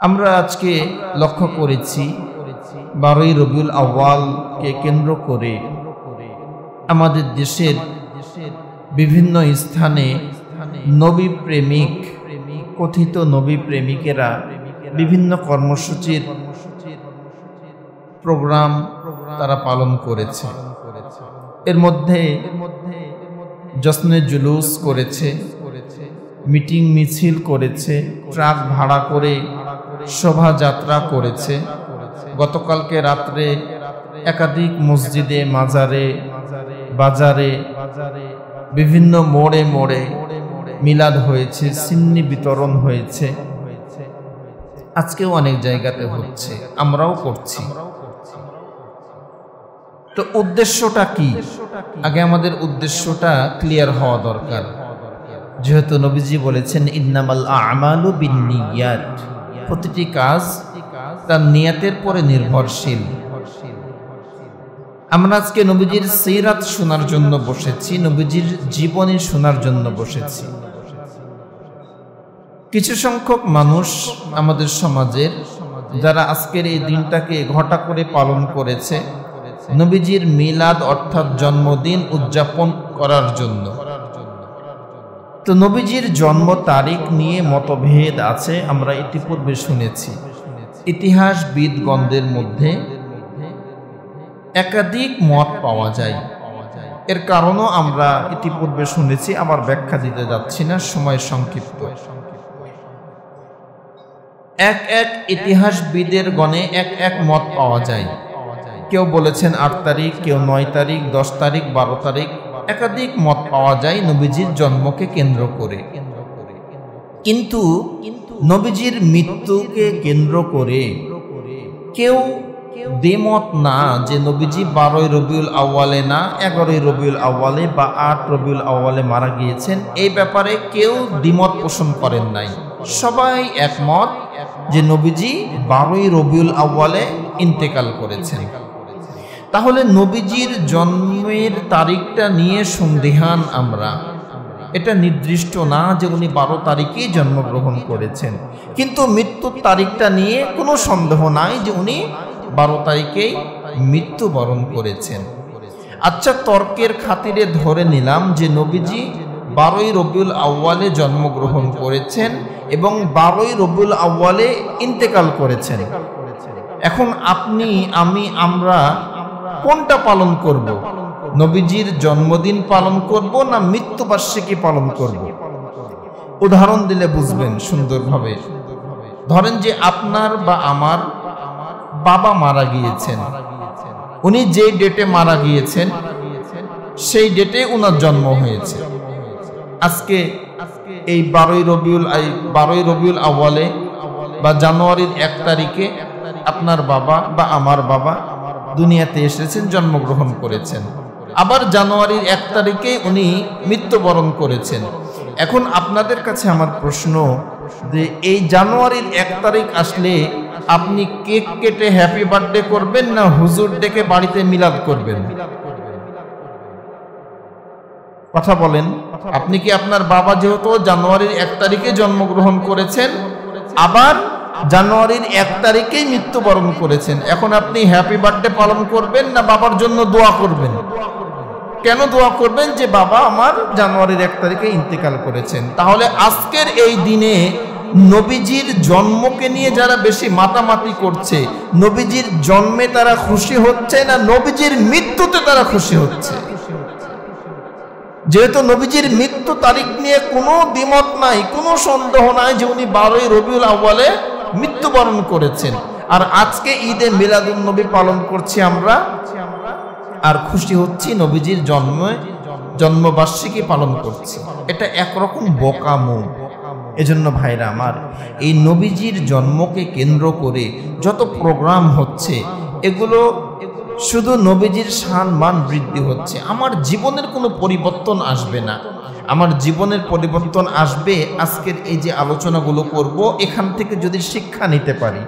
আমরা আজকে লক্ষ্য করেছি 12ই রবিউল আউয়ালকে কেন্দ্র করে আমাদের দেশের বিভিন্ন স্থানে নবী প্রেমিক, কথিত নবী প্রেমিকেরা বিভিন্ন কর্মসূচির প্রোগ্রাম তারা পালন করেছে। এর মধ্যে জশ্নে জুলুস করেছে, মিটিং মিছিল করেছে, ট্রাক ভাড়া করে শোভাযাত্রা করেছে। গতকালকে রাত্রে একাধিক মসজিদে, মাজারে, বাজারে, বিভিন্ন মোড়ে মোড়ে মিলাদ হয়েছে, সিন্নি বিতরণ হয়েছে। আজকেও অনেক জায়গাতে হচ্ছে, আমরাও করছি। তো উদ্দেশ্যটা কি? আগে আমাদের উদ্দেশ্যটা ক্লিয়ার হওয়া দরকার। যেহেতু নবীজি বলেছেন ইন্নামাল আমালু বিন্নিয়াত, প্রতিটি কাজ তার নিয়তের পরে নির্ভরশীল। আমরা আজকে নবীজির সিরাত শোনার জন্য বসেছি, নবীজির জীবনী শোনার জন্য বসেছি। কিছু সংখ্যক মানুষ আমাদের সমাজের যারা আজকের এই দিনটাকে ঘটা করে পালন করেছে নবীজির মিলাদ অর্থাৎ জন্মদিন উদযাপন করার জন্য। তো নবীজির জন্ম তারিখ নিয়ে মতভেদ আছে, আমরা ইতিপূর্বে শুনেছি। ইতিহাসবিদগণদের মধ্যে একাধিক মত পাওয়া যায়। এর কারণও আমরা ইতিপূর্বে শুনেছি, আবার ব্যাখ্যা দিতে যাচ্ছি না, সময় সংক্ষিপ্ত। এক এক ইতিহাসবিদের গণে এক এক মত পাওয়া যায়। কেউ বলেছেন 8 তারিখ, কেউ 9 তারিখ, 10 তারিখ, 12 তারিখ, একাধিক মত পাওয়া যায় নবীজির জন্মকে কেন্দ্র করে। কিন্তু নবীজির মৃত্যুকে কেন্দ্র করে কেউ দ্বিমত না যে নবীজি 12ই রবিউল আউয়ালে না 11ই রবিউল আউয়ালে বা 8 রবিউল আউয়ালে মারা গিয়েছেন, এই ব্যাপারে কেউ দ্বিমত পোষণ করেন নাই। সবাই একমত যে নবীজি 12ই রবিউল আউয়ালে ইন্তেকাল করেছেন। তাহলে নবীজির জন্মের তারিখটা নিয়ে সন্দিহান আমরা। এটা নির্দিষ্ট না যে উনি 12 তারিখেই জন্মগ্রহণ করেছেন, কিন্তু মৃত্যুর তারিখটা নিয়ে কোনো সন্দেহ নাই যে উনি 12 তারিখেই মৃত্যুবরণ করেছেন। আচ্ছা, তর্কের খাতিরে ধরে নিলাম যে নবীজি 12ই রবিউল আউয়ালে জন্মগ্রহণ করেছেন এবং 12ই রবিউল আউয়ালে ইন্তেকাল করেছেন। এখন আপনি, আমি, আমরা কোনটা পালন করব? নবীজির জন্মদিন পালন করব না মৃত্যুবার্ষিকী পালন করব? উদাহরণ দিলে বুঝবেন সুন্দরভাবে। ধরেন যে আপনার বা আমার বাবা মারা গিয়েছেন, উনি যে ডেটে মারা গিয়েছেন সেই ডেটে উনার জন্ম হয়েছে। আজকে এই 12ই রবিউল আউয়ালে বা জানুয়ারির 1 তারিখে আপনার বাবা বা আমার বাবা দুনিয়াতে এসেছেন, জন্মগ্রহণ করেছেন। আবার জানুয়ারির 1 তারিখে উনি মৃত্যুবরণ করেছেন। এখন আপনাদের কাছে আমার প্রশ্ন যে এই জানুয়ারির 1 তারিখ আসলে আপনি কেক কেটে হ্যাপি বার্থডে করবেন না হুজুর ডেকে বাড়িতে মিলাদ করবেন? কথা বলেন। আপনি কি আপনার বাবা যেহেতু জানুয়ারির 1 তারিখে জন্মগ্রহণ করেছেন, আবার জানুয়ারির 1 তারিখেই মৃত্যুবরণ করেছেন, এখন আপনি হ্যাপি বার্থডে পালন করবেন না বাবার জন্য দোয়া করবেন? কেন দোয়া করবেন? যে বাবা আমার জানুয়ারির 1 তারিখে ইন্তেকাল করেছেন। তাহলে আজকের এই দিনে নবীজির জন্মকে নিয়ে যারা বেশি মাতামাতি করছে, নবীজির জন্মে তারা খুশি হচ্ছে না নবীজির মৃত্যুতে তারা খুশি হচ্ছে? যেহেতু নবীজির মৃত্যু তারিখ নিয়ে কোনো দ্বিমত নাই, কোনো সন্দেহ নাই যে উনি 12ই রবিউল আউয়ালে মৃত্যুবরণ করেছেন, আর আজকে ঈদে মিলাদুন নবী পালন করছি আমরা, আর খুশি হচ্ছি নবীজির জন্মবার্ষিকী পালন করছি। এটা একরকম বোকামো। এজন্য ভাইরা আমার, এই নবীজির জন্মকে কেন্দ্র করে যত প্রোগ্রাম হচ্ছে এগুলো শুধু নবীজির শান মান বৃদ্ধি হচ্ছে। আমার জীবনের কোনো পরিবর্তন আসবে না। আমার জীবনের পরিবর্তন আসবে আজকের এই যে আলোচনাগুলো করব, এখান থেকে যদি শিক্ষা নিতে পারি।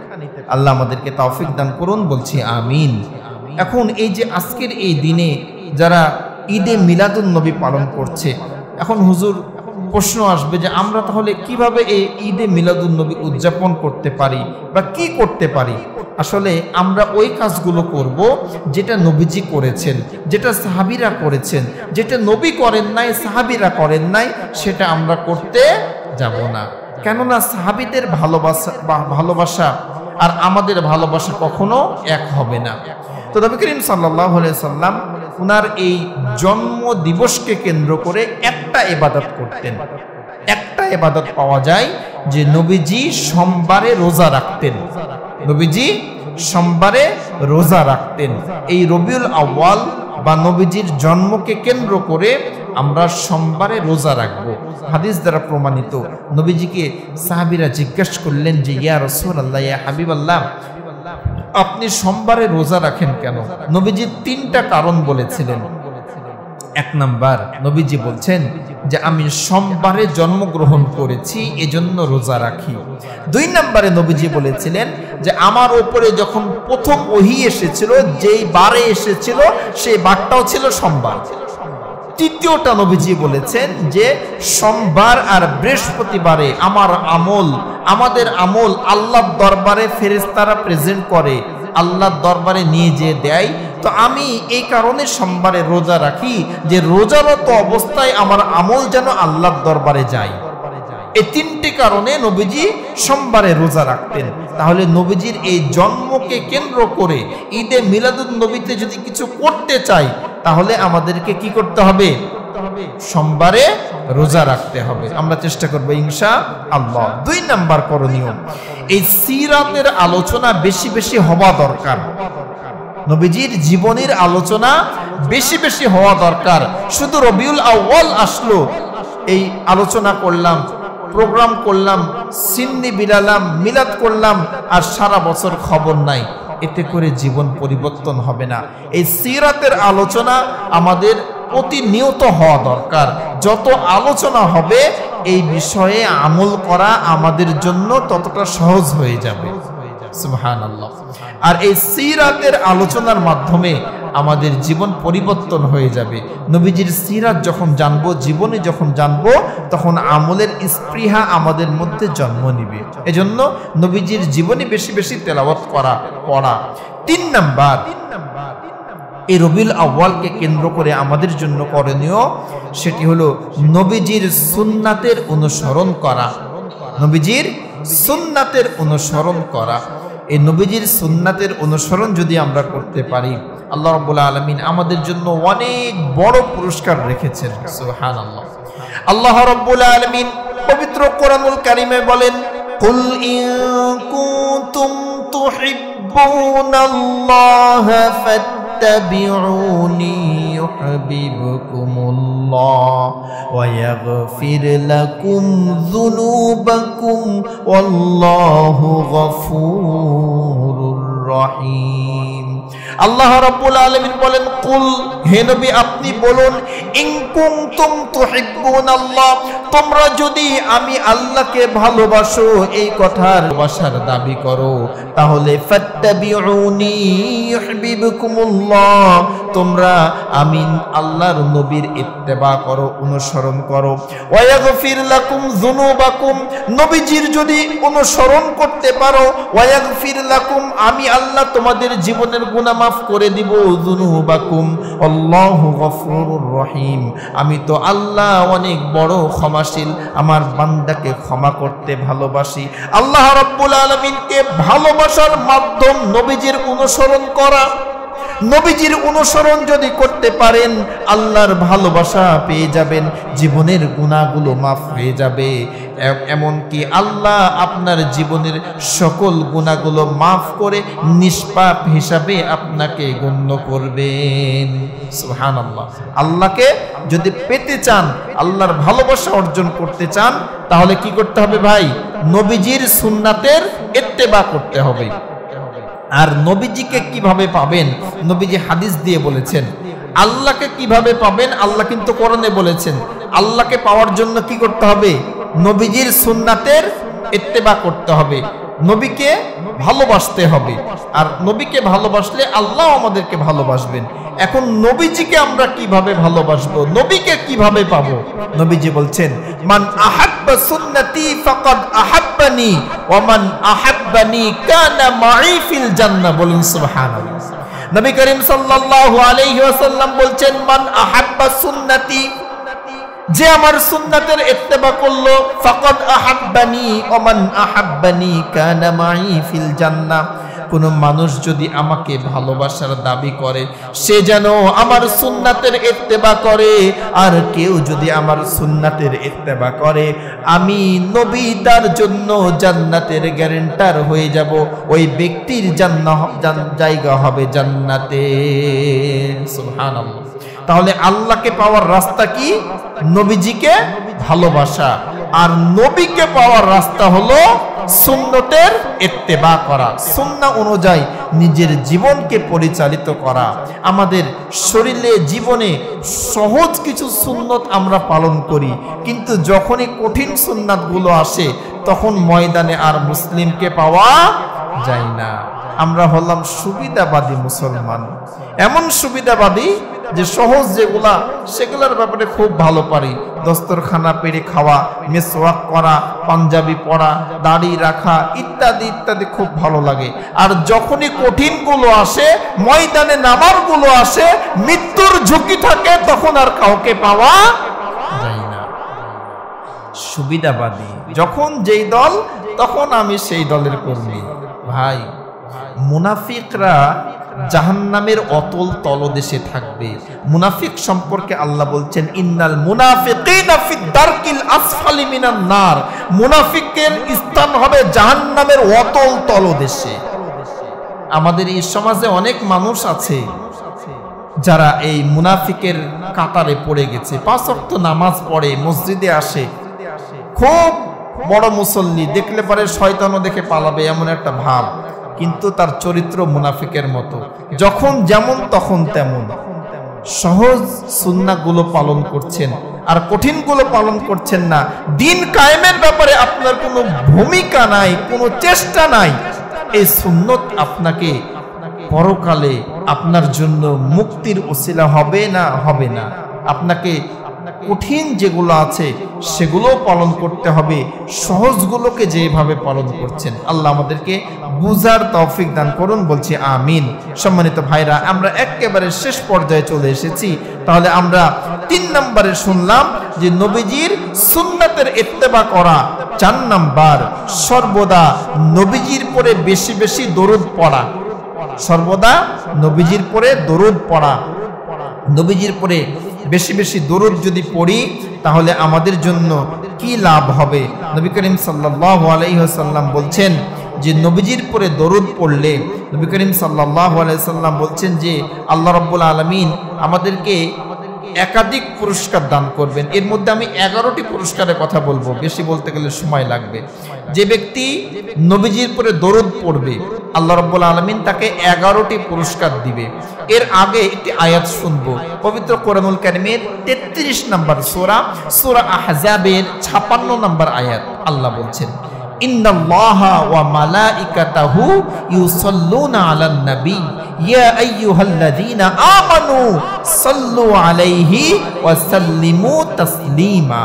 আল্লাহ আমাদেরকে তৌফিক দান করুন, বলছি আমিন। এখন এই যে আজকের এই দিনে যারা ঈদে মিলাদুন নবী পালন করছে, এখন হুজুর প্রশ্ন আসবে যে আমরা তাহলে কিভাবে এই ঈদে মিলাদুন নবী উদযাপন করতে পারি বা কি করতে পারি। আসলে আমরা ওই কাজগুলো করব যেটা নবীজি করেছেন, যেটা সাহাবীরা করেছেন, যেটা নবী করেন নাই সাহাবীরা করেন নাই, সেটা আমরা করতে যাব না। কেননা সাহাবীদের ভালোবাসা আর আমাদের ভালোবাসা কখনো এক হবে না। তো নবী করিম সাল্লাল্লাহু আলাইহি সাল্লাম উনার এই জন্ম দিবসকে কেন্দ্র করে একটা ইবাদত করতেন। একটা ইবাদত পাওয়া যায় যে নবীজি সোমবারে রোজা রাখতেন। নবীজি সোমবারে রোজা রাখতেন। এই রবিউল আউয়াল বা নবীজির জন্মকে কেন্দ্র করে আমরা সোমবারে রোজা রাখবো। হাদিস দ্বারা প্রমাণিত। নবীজিকে সাহাবীরা জিজ্ঞাসা করলেন যে ইয়া রাসূলুল্লাহ, ইয়া হাবিবাল্লাহ, আপনি সোমবারে রোজা রাখেন কেন? নবীজি তিনটা কারণ বলেছিলেন। এক নাম্বার, নবীজি বলছেন যে আমি সোমবারে জন্মগ্রহণ করেছি এজন্য রোজা রাখি। দুই নম্বরে নবীজি বলেছিলেন যে আমার উপরে যখন প্রথম ওহী এসেছিল, যেই বারে এসেছিল সেই বারটাও ছিল সোমবার। তৃতীয়টা নবীজি বলেছেন যে সোমবার আর বৃহস্পতিবারে আমাদের আমল আল্লাহর দরবারে ফেরেশতারা প্রেজেন্ট করে, আল্লাহর দরবারে নিয়ে যেয়ে দেয়। তো আমি এই কারণে সোমবারে রোজা রাখি যে রোজারত অবস্থায় আমার আমল যেন আল্লাহর দরবারে যায়। এই তিনটি কারণে নবীজি সোমবারে রোজা রাখতেন। তাহলে নবীজির এই জন্মকে কেন্দ্র করে ঈদে মিলাদুন নবীতে যদি কিছু করতে চাই তাহলে আমাদেরকে কি করতে হবে? সোমবারে রোজা রাখতে হবে। আমরা চেষ্টা করব ইনশাআল্লাহ। দুই নাম্বার করণীয়, এই সিরাতের আলোচনা বেশি বেশি হওয়া দরকার। নবীজির জীবনের আলোচনা বেশি বেশি হওয়া দরকার। শুধু রবিউল আউয়াল আসলো, এই আলোচনা করলাম, প্রোগ্রাম করলাম, সিন্নি বিলালাম, মিলাদ করলাম, আর সারা বছর খবর নাই, এতে করে জীবন পরিবর্তন হবে না। এই সিরাতের আলোচনা আমাদের প্রতিনিয়ত হওয়া দরকার। যত আলোচনা হবে এই বিষয়ে আমল করা আমাদের জন্য ততটা সহজ হয়ে যাবে। সুবহানাল্লাহ। আর এই সিরাতের আলোচনার মাধ্যমে আমাদের জীবন পরিবর্তন হয়ে যাবে। নবীজির সিরাত যখন জানবো, জীবনে যখন জানবো, তখন আমলের স্পৃহা আমাদের মধ্যে জন্ম নিবে। এজন্য নবীজির জীবনী বেশি বেশি তেলাওয়াত পড়া। তিন নাম্বার, এই রবিউল আউয়ালকে কেন্দ্র করে আমাদের জন্য করণীয় সেটি হলো নবীজির সুন্নাতের অনুসরণ করা। নবীজির সুন্নাতের অনুসরণ করা। এই নবীজির সুন্নাতের অনুসরণ যদি আমরা করতে পারি, আল্লাহ রাব্বুল আলামিন আমাদের জন্য অনেক বড় পুরস্কার রেখেছেন। সুবহানাল্লাহ। আল্লাহ রাব্বুল আলামিন পবিত্র কোরআনুল কারীমে বলেন, কুল ইন কুনতুম তুহিব্বুনাল্লাহা ফাত্তাবিউনি ইউহিব্বুকুমুল্লাহ ওয়া ইয়াগফির লাকুম যুনুবাকুম ওয়াল্লাহু গফুরুর রহিম। আল্লাহ রাব্বুল আলামিন বলেন, কুল, হে নবী আপনি বলুন, ইন কুনতুম তুহিব্বুনাল্লাহ, তোমরা যদি আমি আল্লাহকে ভালোবাসো এই কথার ভালোবাসার দাবি করো, তাহলে ফাত্তাবিউনি ইউহিব্বুকুমুল্লাহ, তোমরা আমি আল্লাহর নবীর ইত্তেবা করো, অনুসরণ করো। ওয়া ইয়াগফির লাকুম যুনুবাকুম, নবীজির যদি অনুসরণ করতে পারো, ওয়া ইয়াগফির লাকুম, আমি আল্লাহ তোমাদের জীবনের গুনাহ মাফ করে দিব, যুনুবাকুম আল্লাহু গফুরুর রহিম, আমি তো আল্লাহ অনেক বড় ক্ষমাশীল, আমার বান্দাকে ক্ষমা করতে ভালোবাসি। আল্লাহ রাব্বুল আলামিনকে ভালোবাসার মাধ্যম নবীজির অনুসরণ করা। নবীজির অনুসরণ যদি করতে পারেন আল্লাহর ভালোবাসা পেয়ে যাবেন, জীবনের গুনাহগুলো মাফ হয়ে যাবে, এমনকি আল্লাহ আপনার জীবনের সকল গুনাহগুলো মাফ করে নিষ্পাপ হিসাবে আপনাকে গণ্য করবেন। সুবহানাল্লাহ। আল্লাহকে যদি পেতে চান, আল্লাহর ভালোবাসা অর্জন করতে চান, তাহলে কি করতে হবে ভাই? নবীজির সুন্নাতের ইত্তেবা করতে হবে। আর নবীজিকে কিভাবে পাবেন? নবীজি হাদিস দিয়ে বলেছেন। আল্লাহকে কিভাবে পাবেন? আল্লাহ কিন্তু কোরআনে বলেছেন। আল্লাহকে পাওয়ার জন্য কি করতে হবে? নবীজির সুন্নাতের ইত্তেবা করতে হবে। নবীকে ভালোবাসতে হবে, আর নবীকে ভালোবাসলে আল্লাহ আমাদেরকে ভালোবাসবেন। এখন নবীজিকে আমরা কিভাবে ভালোবাসবো, নবীকে কিভাবে পাবো? নবীজি বলছেন, মান আহাব্বা সুন্নতি ফাকাদ আহাব্বানি ওয়া মান আহাব্বানি কানা মাই ফিল জান্নাহ। বলুন সুবহানাল্লাহ। নবী করিম সাল্লাল্লাহু আলাইহি ওয়াসাল্লাম বলছেন, মান আহাব্বা সুন্নতি, যে আমার সুন্নাতের ইত্তেবা করলো, ফাকাদ আহাব্বানি ওয়া মান আহাব্বানি কানা মাই ফিল জান্নাহ। কোন মানুষ যদি আমাকে ভালোবাসার দাবি করে, সে যেন আমার সুন্নাতের ইত্তেবা করে, আর কেউ যদি আমার সুন্নাতের ইত্তেবা করে, আমি নবী তার জন্য জান্নাতের গ্যারান্টার হয়ে যাব। ওই ব্যক্তির জায়গা হবে জান্নাতে। সুবহানাল্লাহ। তাহলে আল্লাহকে পাওয়ার রাস্তা কি? নবীজিকে ভালোবাসা। আর নবীকে পাওয়ার রাস্তা হলো সুন্নতের ইত্তেবা করা, সুন্নাহ অনুযায়ী নিজের জীবনকে পরিচালিত করা। আমাদের শরীরে জীবনে সহজ কিছু সুন্নত আমরা পালন করি, কিন্তু যখনই কঠিন সুন্নাতগুলো আসে তখন ময়দানে আর মুসলিমকে পাওয়া যায় না। আমরা হলাম সুবিধাবাদী মুসলমান, এমন সুবিধাবাদী যে সহজ যেগুলা সেগুলোর ব্যাপারে খুব ভালো পারি। দস্তরখানা পেড়ে খাওয়া, মেসওয়াক করা, পাঞ্জাবি পরা, দাড়ি রাখা ইত্যাদি ইত্যাদি খুব ভালো লাগে। আর যখনই কঠিন গুলো আসে, ময়দানে নামার গুলো আসে, মৃত্যুর ঝুঁকি থাকে, তখন আর কাউকে পাওয়া যায় না। সুবিধাবাদী যখন যেই দল, তখন আমি সেই দলের কর্মী। ভাই, মুনাফিকরা জাহান্নামের অতল তলদেশে থাকবে। মুনাফিক সম্পর্কে আল্লাহ বলছেন, ইন্নাল মুনাফিকিনা ফি দারকিল আসফালি মিনান নার। মুনাফিকের স্থান হবে জাহান্নামের অতল তলদেশে। আমাদের এই সমাজে অনেক মানুষ আছে যারা এই মুনাফিকের কাতারে পড়ে গেছে। 5 ওয়াক্ত নামাজ পড়ে, মসজিদে আসে, খুব বড় মুসল্লি, দেখলে পরে শয়তানও দেখে পালাবে এমন একটা ভাব, কিন্তু তার চরিত্র মুনাফিকের মতো। যখন যেমন তখন তেমন। সহজ সুন্নাহগুলো পালন করছেন আর কঠিনগুলো পালন করছেন না। দিন কায়েমের ব্যাপারে আপনার কোনো ভূমিকা নাই, কোনো চেষ্টা নাই। এই সুন্নত আপনাকে পরকালে আপনার জন্য মুক্তির ওসিলা হবে না, হবে না। আপনাকে কঠিন যেগুলো আছে সেগুলো পালন করতে হবে, সহজগুলোকে যেভাবে পালন করছেন। আল্লাহ আমাদেরকে বুঝার তৌফিক দান করুন, বলছি আমিন। সম্মানিত ভাইরা, আমরা একেবারে শেষ পর্যায়ে চলে এসেছি। তাহলে আমরা 3 নম্বরে শুনলাম যে নবীজির সুন্নাতের ইত্তেবা করা। 4 নাম্বার, সর্বদা নবীজির পরে বেশি বেশি দরুদ পড়া। সর্বদা নবীজির পরে দরুদ পড়া। নবীজির পরে বেশি বেশি দরুদ যদি পড়ি তাহলে আমাদের জন্য কি লাভ হবে? নবী করিম সাল্লাল্লাহু আলাইহি ওয়াসাল্লাম বলছেন যে নবীজির পরে দরুদ পড়লে, নবী করিম সাল্লাল্লাহু আলাইহি ওয়াসাল্লাম বলছেন যে আল্লাহ রাব্বুল আলামিন আমাদেরকে একাধিক পুরস্কার দান করবেন। এর মধ্যে আমি 11টি পুরস্কারের কথা বলবো, বেশি বলতে গেলে সময় লাগবে। যে ব্যক্তি নবীজির পরে দরুদ পড়বে, আল্লাহ রাব্বুল আলামিন তাকে 11টি পুরস্কার দিবে। এর আগে একটি আয়াত শুনবো, পবিত্র কোরআনুল কারীমের 33 নম্বর সূরা, সূরা আহজাবের 56 নম্বর আয়াত। আল্লাহ বলছেন, ইন্নাল্লাহা ওয়া মালাইকাতাহু ইউসাল্লুনা আলান নবী ইয়া আইয়ুহাল্লাযীনা আমানু সাল্লু আলাইহি ওয়া সাল্লিমু তাসলিমা।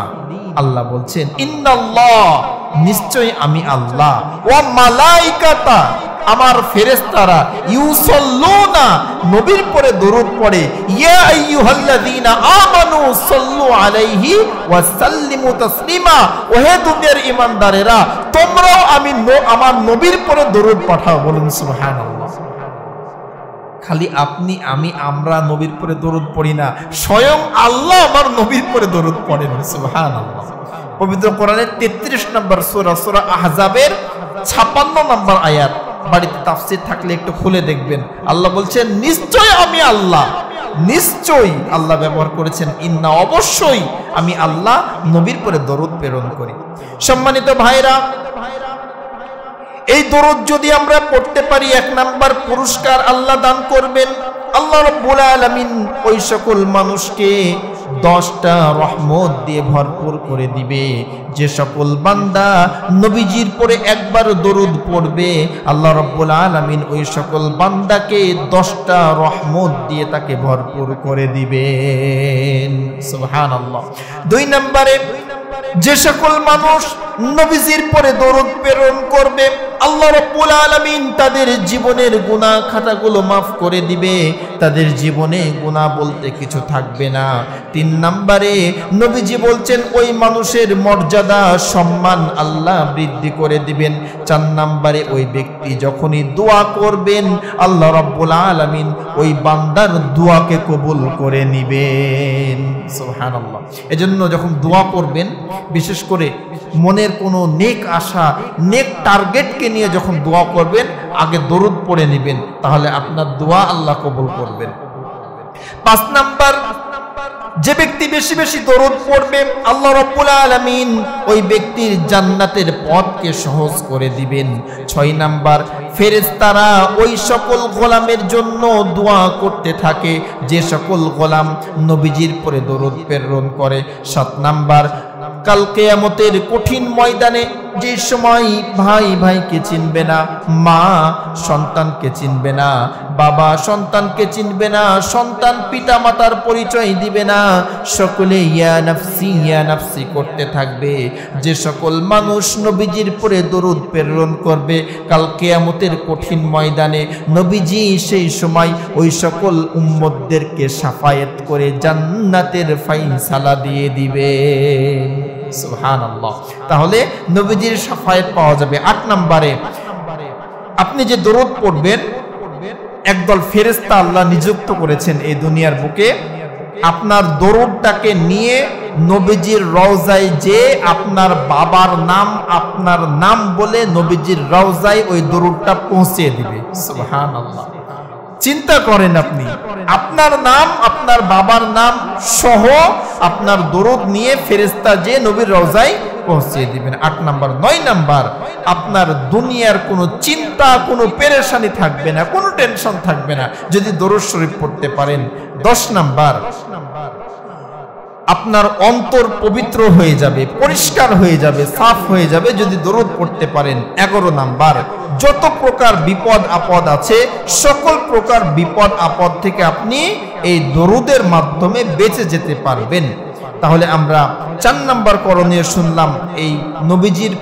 আল্লাহ বলছেন, ইন্নাল্লাহ, নিশ্চয়ই আমি আল্লাহ, ওয়া মালাইকাতা, আমার ফেরেশতারা, ইউসাল্লুনা, নবীর পরে দরুদ পড়ে, ইয়া আইয়ুহাল্লাযীনা আমানু সাল্লু আলাইহি ওয়া সাল্লিমু তাসলিমা। ওহে দুনিয়ার ঈমানদারেরা, তোমরাও আমার নবীর পরে দরুদ পাঠাও। বলুন সুবহানাল্লাহ। খালি আপনি, আমরা নবীর পরে দরুদ পড়ি না, স্বয়ং আল্লাহ আমার নবীর পরে দরুদ পড়েন। সুবহানাল্লাহ। পবিত্র কোরআনের 33 নম্বর সূরা, সূরা আহজাবের 56 নম্বর আয়াত। বাড়িতে তাফসীর থাকলে একটু খুলে দেখবেন। আল্লাহ বলছেন, নিশ্চয় আমি আল্লাহ, নিশ্চয়ই আল্লাহ ব্যবহার করেছেন ইন্না, অবশ্যই আমি আল্লাহ নবীর পরে দরুদ প্রেরণ করি। সম্মানিত ভাইরা, এই দরুদ যদি আমরা পড়তে পারি, 1 নাম্বার পুরস্কার আল্লাহ দান করবেন। আল্লাহ রাব্বুল আলামিন ওই সকল মানুষকে 10টা রহমত দিয়ে ভরপুর করে দিবে। যে সকল বান্দা নবীজির পরে একবার দরুদ পড়বে, আল্লাহ রাব্বুল আলামিন ওই সকল বান্দাকে 10টা রহমত দিয়ে তাকে ভরপুর করে দিবেন। সুবহানাল্লাহ। 2 নম্বরে, যে সকল মানুষ নবীজির পরে দরুদ প্রেরণ করবে, আল্লাহ রাব্বুল আলামিন তাদের জীবনের গুনাহ খাতাগুলো মাফ করে দিবে, তাদের জীবনে গুনাহ বলতে কিছু থাকবে না। 3 নম্বরে নবীজি বলছেন ওই মানুষের মর্যাদা সম্মান আল্লাহ বৃদ্ধি করে দিবেন। 4 নম্বরে ওই ব্যক্তি যখনই দোয়া করবেন, আল্লাহ রাব্বুল আলামিন ওই বান্দার দোয়াকে কবুল করে নিবেন। সুবহানাল্লাহ। এজন্য যখন দোয়া করবেন, বিশেষ করে মনের কোনো নেক আশা, নেক টার্গেটকে নিয়ে যখন দোয়া করবেন, আগে দরুদ পড়ে নেবেন, তাহলে আপনার দোয়া আল্লাহ কবুল করবেন। 5 নাম্বার, যে ব্যক্তি বেশি বেশি দরুদ পড়বে, আল্লাহ রাব্বুল আলামিন ওই ব্যক্তির জান্নাতের পথকে সহজ করে দিবেন। 6 নাম্বার, ফেরেশতারা ওই সকল গোলামের জন্য দোয়া করতে থাকে যে সকল গোলাম নবীজির পরে দরুদ প্রেরণ করে। 7 নাম্বার, কাল কিয়ামতের কঠিন ময়দানে যে সময় ভাই ভাইকে চিনবে না, মা সন্তানকে চিনবে না, বাবা সন্তানকে চিনবে না, সন্তান পিতা মাতার পরিচয় দিবে না, সকলে ইয়া নাফসি করতে থাকবে। যে সকল মানুষ নবীজির পরে দরুদ প্রেরণ করবে, কাল কিয়ামতের কঠিন ময়দানে নবীজি সেই সময় ওই সকল উম্মতদেরকে শাফায়াত করে জান্নাতের ফায়সালা দিয়ে দিবে। সুবহানাল্লাহ। তাহলে নবীজির শাফায়াত পাওয়া যাবে। 8 নম্বরে, আপনি যে দরুদ পড়বেন, একদল ফেরেশতা আল্লাহ নিযুক্ত করেছেন এই দুনিয়ার বুকে, আপনার দরুদটাকে নিয়ে নবীজির রওজায় যে আপনার বাবার নাম, আপনার নাম বলে নবীজির রওজায় ওই দরুদটা পৌঁছে দিবে। সুবহানাল্লাহ। চিন্তা করেন, আপনি আপনার নাম, আপনার বাবার নাম সহ আপনার দরুদ নিয়ে ফেরেশতা যে নবীর রওজায় পৌঁছে দিবেন। 8 নাম্বার। 9 নাম্বার, আপনার দুনিয়ার কোনো চিন্তা, কোনো পেরেশানি থাকবে না, কোনো টেনশন থাকবে না যদি দরুদ শরীফ পড়তে পারেন। 10 নাম্বার, আপনার অন্তর পবিত্র হয়ে যাবে, পরিষ্কার হয়ে যাবে, সাফ হয়ে যাবে যদি দরুদ পড়তে পারেন। 11 নাম্বার, যত প্রকার বিপদ আপদ আছে, সকল প্রকার বিপদ আপদ থেকে আপনি এই দরুদের মাধ্যমে বেঁচে যেতে পারবেন। তাহলে আমরা 4 নাম্বার করণীয় শুনলাম এই নবীজির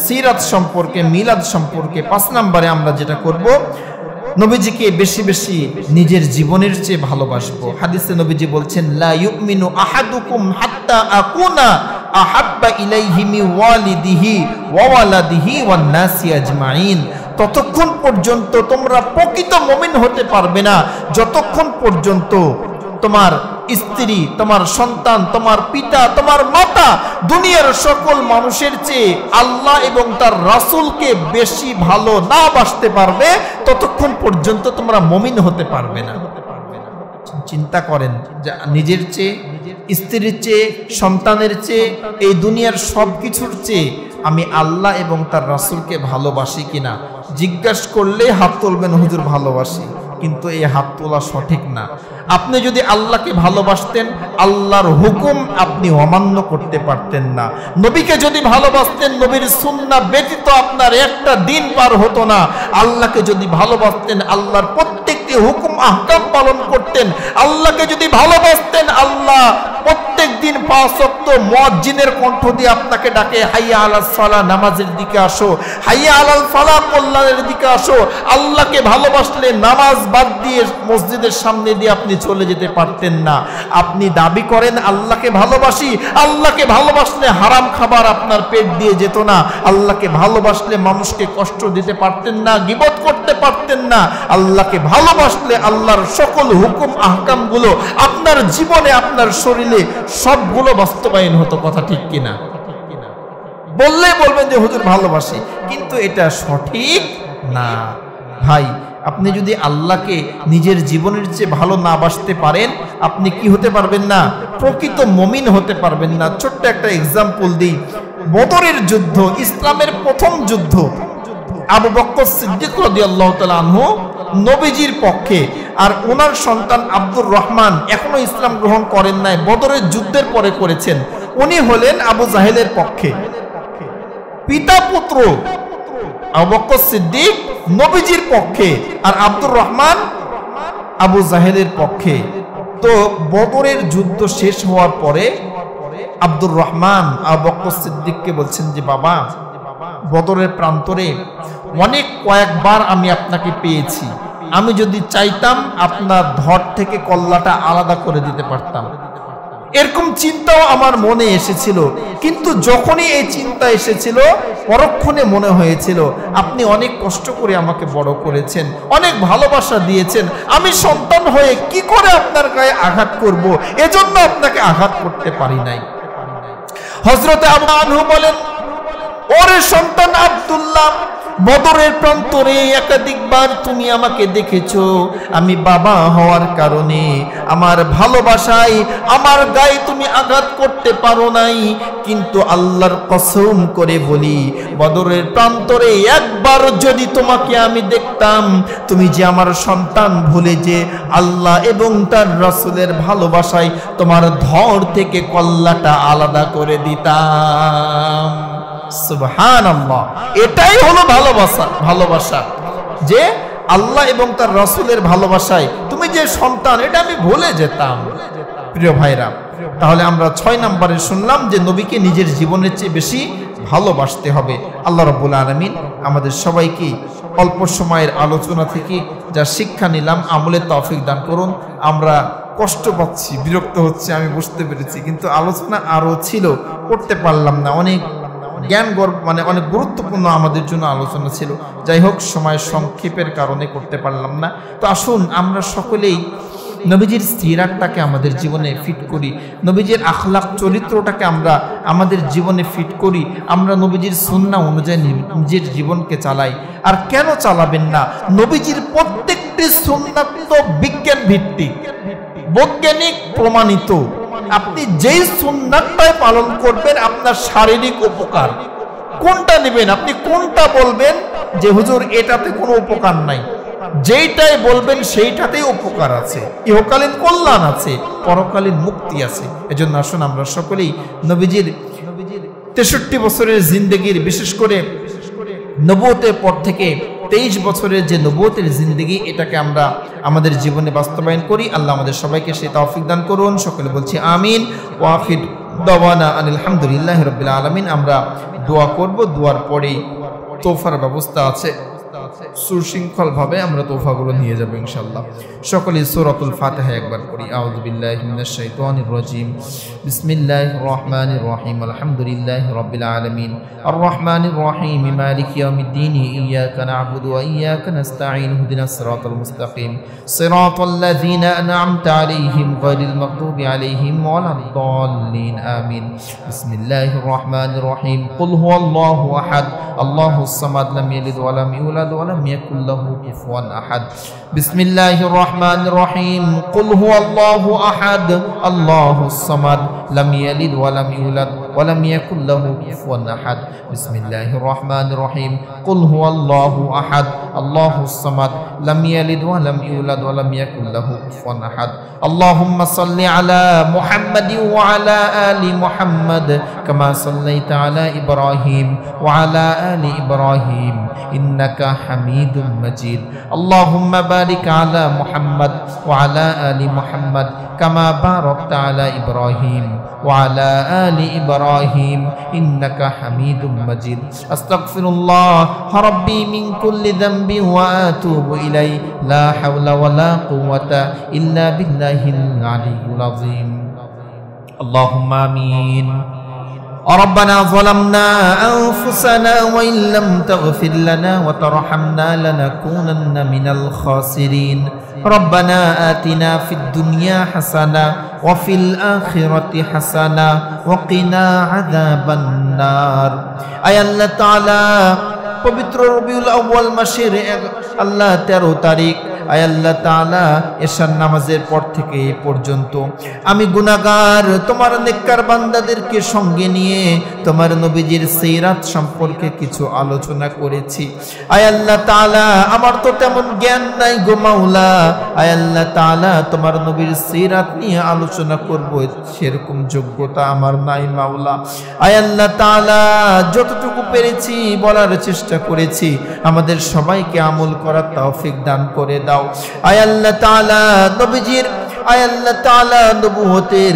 সিরাত সম্পর্কে, মিলাদ সম্পর্কে। 5 নাম্বারে আমরা যেটা করব, নবীজিকে বেশি বেশি নিজের জীবনের চেয়ে ভালোবাসবো। হাদিসে নবীজি বলছেন, লা ইউমিনু আহাদুকুম হাত্তা আকুনা আহাব্বা ইলাইহি মিন ওয়ালিদিহি ওয়া ওয়ালাদিহি ওয়ান নাসি আজমাইন। ততক্ষণ পর্যন্ত তোমরা প্রকৃত মুমিন হতে পারবে না যতক্ষণ পর্যন্ত তোমার স্ত্রী, তোমার সন্তান, তোমার পিতা, তোমার মাতা, দুনিয়ার সকল মানুষের চেয়ে আল্লাহ এবং তার রাসূলকে বেশি ভালো না বাসতে পারবে, ততক্ষণ পর্যন্ত তোমরা মুমিন হতে পারবে না। চিন্তা করেন, নিজের চেয়ে, স্ত্রীর চেয়ে, সন্তানের চেয়ে, এই দুনিয়ার সব কিছুর চেয়ে আমি আল্লাহ এবং তার রাসূলকে ভালোবাসি কিনা। জিজ্ঞাসা করলে হাত তুলবেন, হুজুর ভালোবাসি, কিন্তু এই হাত তোলা সঠিক না। আপনি যদি আল্লাহকে ভালোবাসতেন, আল্লাহর হুকুম আপনি অমান্য করতে পারতেন না। নবীকে যদি ভালোবাসতেন, নবীর সুন্নাহ ব্যতীত আপনার একটা দিন পার হতো না। আল্লাহকে যদি ভালোবাসতেন, আল্লাহর প্রত্যেকটি হুকুম আহকাম পালন করতেন। আল্লাহকে যদি ভালোবাসতেন, আল্লাহ প্রত্যেক দিন 5 ওয়াক্ত মুয়াজ্জিনের কণ্ঠ দিয়ে আপনাকে ডাকে, হাইয়া আলাস সালাহ, নামাজের দিকে আসো, হাইয়া আলাল ফালাহ, কল্যাণের দিকে আসো। আল্লাহকে ভালোবাসলে নামাজ বাদ দিয়ে মসজিদের সামনে দিয়ে আপনি চলে যেতে পারতেন না। আপনি দাবি করেন আল্লাহকে ভালোবাসি, আল্লাহকে ভালোবাসলে হারাম খাবার আপনার পেট দিয়ে যেত না। আল্লাহকে ভালোবাসলে মানুষকে কষ্ট দিতে পারতেন না, গীবত করতে পারতেন না। আল্লাহকে ভালোবাসলে আল্লাহর সকল হুকুম আহকামগুলো আপনার জীবনে, আপনার শরীরে সবগুলো বাস্তবায়ন হতো। কথা ঠিক কিনা? বললে বলবেন যে হুজুর ভালোবাসি, কিন্তু এটা সঠিক না। ভাই, আপনি যদি আল্লাহকে নিজের জীবনের চেয়ে ভালো না বাসতে পারেন, আপনি কি হতে পারবেন না? প্রকৃত মুমিন হতে পারবেন না। ছোট্ট একটা এক্সাম্পল দিই। বদরের যুদ্ধ, ইসলামের প্রথম যুদ্ধ। আবু বকর সিদ্দিক রাদিয়াল্লাহু তাআলা আনহু নবীজির পক্ষে, আর ওনার সন্তান আব্দুর রহমান এখনো ইসলাম গ্রহণ করেন নাই, বদরের যুদ্ধের পরে করেছেন। উনি হলেন আবু জাহেলের পক্ষে। পিতা পুত্র আবু বকর সিদ্দিক নবীজির পক্ষে, আর আব্দুর রহমান আবু জাহেলের পক্ষে। তো বদরের যুদ্ধ শেষ হওয়ার পরে আব্দুর রহমান আবু বকর সিদ্দিককে বলছেন যে বাবা, বদরের প্রান্তরে কয়েকবার আমি আপনাকে পেয়েছি, আমি যদি চাইতাম আপনার ধর থেকে কল্লাটা আলাদা করে দিতে পারতাম। এরকম চিন্তাও আমার মনে এসেছিল, কিন্তু যখনই এই চিন্তা এসেছিল পরক্ষণে মনে হয়েছিল আপনি অনেক কষ্ট করে আমাকে বড় করেছেন, অনেক ভালোবাসা দিয়েছেন, আমি সন্তান হয়ে কি করে আপনার গায়ে আঘাত করব, এজন্য আপনাকে আঘাত করতে পারি নাই। হযরত আবু আনহু বলেন, ওরে সন্তান আব্দুল্লাহ, বদরের প্রান্তরে একাধিকবার তুমি আমাকে দেখেছো, আমি বাবা হওয়ার কারণে আমার ভালোবাসায় আমার গায়ে তুমি আঘাত করতে পারো নাই, কিন্তু আল্লাহর কসম করে বলি বদরের প্রান্তরে একবার যদি তোমাকে আমি দেখতাম, তুমি যে আমার সন্তান ভুলে যে আল্লাহ এবং তার রাসূলের ভালোবাসায় তোমার ধর থেকে কল্লাটা আলাদা করে দিতাম। সুবহানাল্লাহ, এটাই হলো ভালোবাসা, যে আল্লাহ এবং তার রাসূলের ভালোবাসায় তুমি যে সন্তান, এটা আমি ভুলে যেতাম। প্রিয় ভাইরা, তাহলে আমরা 6 নম্বরে শুনলাম যে নবীকে নিজের জীবনের চেয়ে বেশি ভালোবাসতে হবে। আল্লাহ রাব্বুল আলামিন আমাদের সবাইকে অল্প সময়ের আলোচনা থেকে যা শিক্ষা নিলাম আমলের তৌফিক দান করুন। আমরা কষ্ট পাচ্ছি, বিরক্ত হচ্ছে, আমি বুঝতে পেরেছি, কিন্তু আলোচনা আরো ছিল, করতে পারলাম না। অনেক অনেক গুরুত্বপূর্ণ আমাদের জন্য আলোচনা ছিল। যাই হোক, সময় সংক্ষেপের কারণে করতে পারলাম না। তো আসুন আমরা সকলেই নবীজির সিরাতটাকে আমাদের জীবনে ফিট করি, নবীজির আখলাক চরিত্রটাকে আমরা আমাদের জীবনে ফিট করি, আমরা নবীজির সুন্নাহ অনুযায়ী নিজের জীবনকে চালাই। আর কেন চালাবেন না, নবীজির প্রত্যেকটি সুন্নাত তো বিজ্ঞান ভিত্তিক, বৈজ্ঞানিক প্রমাণিত। আপনি যেই সুন্নাতটাই পালন করবেন আপনার শারীরিক উপকার, কোনটা নেবেন, আপনি কোনটা বলবেন যে হুজুর এটাতে কোনো উপকার নাই, যেইটাই বলবেন সেইটাতেই উপকার আছে, ইহকালীন কল্যাণ আছে, পরকালীন মুক্তি আছে। এজন্য আসুন আমরা সকলেই নবীজির 63 বছরের জিন্দেগির, বিশেষ করে নবুয়তের পর থেকে 23 বছরের যে নবুয়তের জিন্দেগি, এটাকে আমরা আমাদের জীবনে বাস্তবায়ন করি। আল্লাহ আমাদের সবাইকে সেই তৌফিক দান করুন। সকলে বলছি আমিন। ওয়া আখির দাওয়ানা আলহামদুলিল্লাহি রাব্বিল আলামিন। আমরা দোয়া করব, দোয়ার পরেই তোফার ব্যবস্থা আছে, সুশৃঙ্খল ভাবে আমরা তোফাগুলো নিয়ে যাব ইনশাআল্লাহ। সকলে সূরাতুল ফাতিহা একবার পড়ি। আউযু বিল্লাহি মিনাশ শাইতানির রাজীম। বিসমিল্লাহির রহমানির রহিম। আলহামদুলিল্লাহি রাব্বিল আলামিন। আর রহমানির রহিম। মালিকি ইয়াউমিদ্দিন। ইয়াকা না'বুদু ওয়া ইয়াকা নাস্তাঈন। ইহদিনাস সিরাতাল মুস্তাকিম। সিরাতাল লাযীনা আন'আমতা আলাইহিম গায়রিল মাগদুবি আলাইহিম ওয়ালাদ-দাল্লিন। আমিন। বিসমিল্লাহির রহমানির রহিম। কুল হুয়াল্লাহু আহাদ। আল্লাহুস সামাদ। লাম ইয়ালিদ ওয়া লাম ইউলাদ ولم يكن له كفوا أحد. بسم الله الرحمن الرحيم. قل هو الله أحد الله الصمد لم يلد ولم يولد ولم يكن له كفوا أحد. بسم الله الرحمن الرحيم. قل هو الله أحد الله الصمد لم يلد ولم يولد ولم يكن له كفوا أحد. اللهم صل على محمد وعلى آل محمد كما صليت على إبراهيم وعلى آل إبراهيم إنك حميد مجيد. اللهم بارك على محمد وعلى آل محمد كما باركت على إبراهيم وعلى آل إبراهيم إنك حميد مجيد. أستغفر الله ربي من كل ذنب وأتوب إليه. لا حول ولا قوة إلا بالله العلي العظيم. اللهم آمين. ربنا ظلمنا أنفسنا وإن لم تغفر لنا وترحمنا لنكونن من الخاسرين. ربنا آتنا في الدنيا حسنة وفي الآخرة حسنة وقنا عذاب النار. أي الله تعالى পবিত্র রবিউল আউয়াল মাসের আল্লাহ 13 তারিখ আয় আল্লাহ তাআলা এশার নামাজের পর থেকে এই পর্যন্ত আমি গুনাহগার তোমার নেককার বান্দাদেরকে সঙ্গে নিয়ে তোমার নবীজির সিরাত সম্পর্কে কিছু আলোচনা করেছি। আয় আল্লাহ তাআলা আমার তো তেমন জ্ঞান নাই গো মাওলা। আয় আল্লাহ তাআলা তোমার নবীর সিরাত নিয়ে আলোচনা করব সেরকম যোগ্যতা আমার নাই মাওলা। আয় আল্লাহ তাআলা যতটুকু পেরেছি বলার চেষ্টা করেছি, আমাদের সবাইকে আমল করার তৌফিক দান করে দাও। আয় আল্লাহ তাআলা নবীজির আয় আল্লাহ তাআলা নবুয়তের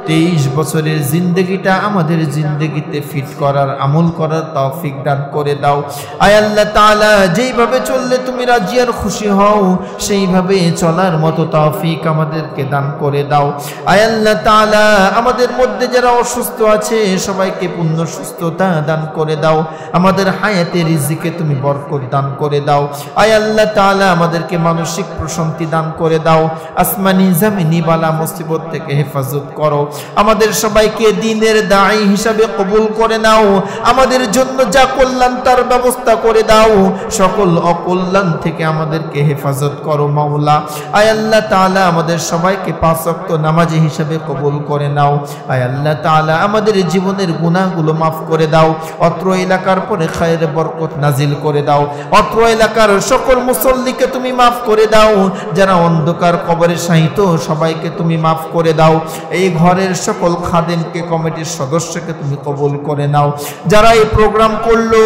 23 বছরের জিন্দেগিটা আমাদের জিন্দেগিতে ফিট করার আমল করার তৌফিক দান করে দাও। আয় আল্লাহ তাআলা যেইভাবে চললে তুমি রাজি আর খুশি হও সেইভাবে চলার মতো তৌফিক আমাদেরকে দান করে দাও। আয় আল্লাহ তাআলা আমাদের মধ্যে যারা অসুস্থ আছে সবাইকে পূর্ণ সুস্থতা দান করে দাও। আমাদের হায়াতে রিজিকে তুমি বরকত দান করে দাও। আয় আল্লাহ তাআলা আমাদেরকে মানসিক প্রশান্তি দান করে দাও। আসমানি জমিনি বালা মুসিবত থেকে হেফাজত করো। আমাদের সবাইকে দ্বীনের দাঈ হিসাবে কবুল করে নাও। আমাদের জন্য যা কল্যাণ তার ব্যবস্থা করে দাও। সকল অকল্যাণ থেকে আমাদেরকে হেফাজত করো মাওলা। আয় আল্লাহ তাআলা আমাদের সবাইকে 5 ওয়াক্ত নামাজি হিসাবে কবুল করে নাও। আয় আল্লাহ তাআলা আমাদের জীবনের গুনাহগুলো মাফ করে দাও। অত্র এলাকার পরে খায়ের বরকত নাজিল করে দাও। অত্র এলাকার সকল মুসল্লিকে তুমি মাফ করে দাও। যারা অন্ধকার কবরে শায়িত সবাইকে তুমি মাফ করে দাও। এই ঘরের সকল খাদেমকে কমিটির সদস্যকে তুমি কবুল করে নাও। যারা এই প্রোগ্রাম করলো,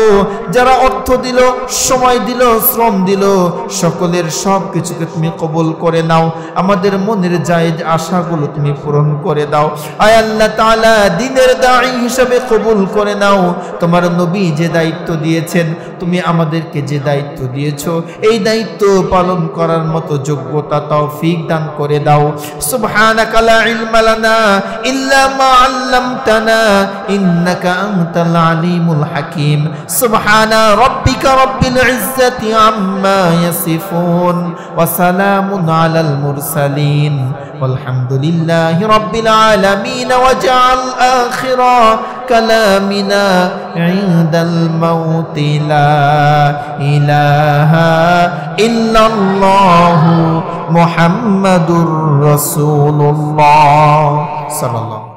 যারা অর্থ দিল, সময় দিল, শ্রম দিল, সকলের সব কিছুকে তুমি কবুল করে নাও। আমাদের মনের জায়েজ আশাগুলো তুমি পূরণ করে দাও। আয় আল্লাহ তাআলা দ্বীনের দাঈ হিসেবে কবুল করে নাও। তোমার নবী যে দায়িত্ব দিয়েছেন, তুমি আমাদেরকে যে দায়িত্ব দিয়েছো, এই দায়িত্ব পালন করার মতো যোগ্যতা তৌফিক দান করে দাও। সুবহানাকা লা ইলমা লানা ইল্লা মা আল্লামতানা ইন্নাকা আনতাল আলিমুল হাকীম। সুবহানা রাব্বিকা রাব্বিল ইজ্জাতি আম্মা ইয়াসিফুন ওয়া সালামুন আলাল মুরসালিন ওয়ালহামদুলিল্লাহি রাব্বিল আলামিন। ওয়া জাআল আখিরা কালামিনা ইনদাল মাউতি লা ইলাহা ইল্লাল্লাহু মুহাম্মাদুর রাসূলুল্লাহ সাল্লাল্লাহু